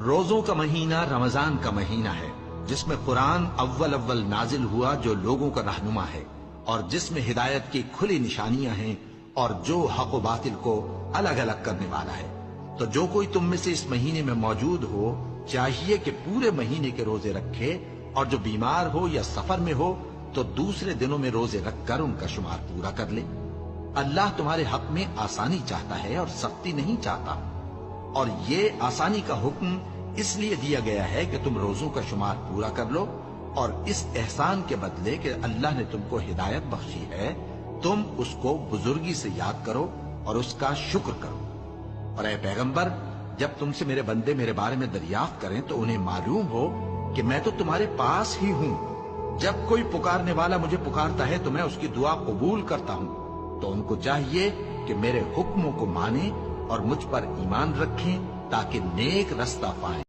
روزوں کا مہینہ رمضان کا مہینہ ہے، جس میں قرآن اول نازل ہوا، جو لوگوں کا رہنما ہے اور جس میں ہدایت کی کھلی نشانیاں ہیں اور جو حق و باطل کو الگ الگ کرنے والا ہے۔ تو جو کوئی تم میں سے اس مہینے میں موجود ہو چاہیے کہ پورے مہینے کے روزے رکھے، اور جو بیمار ہو یا سفر میں ہو تو دوسرے دنوں میں روزے رکھ کر ان کا شمار پورا کر لے۔ اللہ تمہارے حق میں آسانی چاہتا ہے اور سختی نہیں چاہتا، اور یہ آسانی کا حکم اس لیے دیا گیا ہے کہ تم روزوں کا شمار پورا کر لو، اور اس احسان کے بدلے کہ اللہ نے تم کو ہدایت بخشی ہے تم اس کو بزرگی سے یاد کرو اور اس کا شکر کرو۔ اور اے پیغمبر، جب تم سے میرے بندے میرے بارے میں دریافت کریں تو انہیں معلوم ہو کہ میں تو تمہارے پاس ہی ہوں۔ جب کوئی پکارنے والا مجھے پکارتا ہے تو میں اس کی دعا قبول کرتا ہوں۔ تو ان کو چاہیے کہ میرے حکموں کو مانیں اور مجھ پر ایمان رکھیں تاکہ نیک رستہ پائیں۔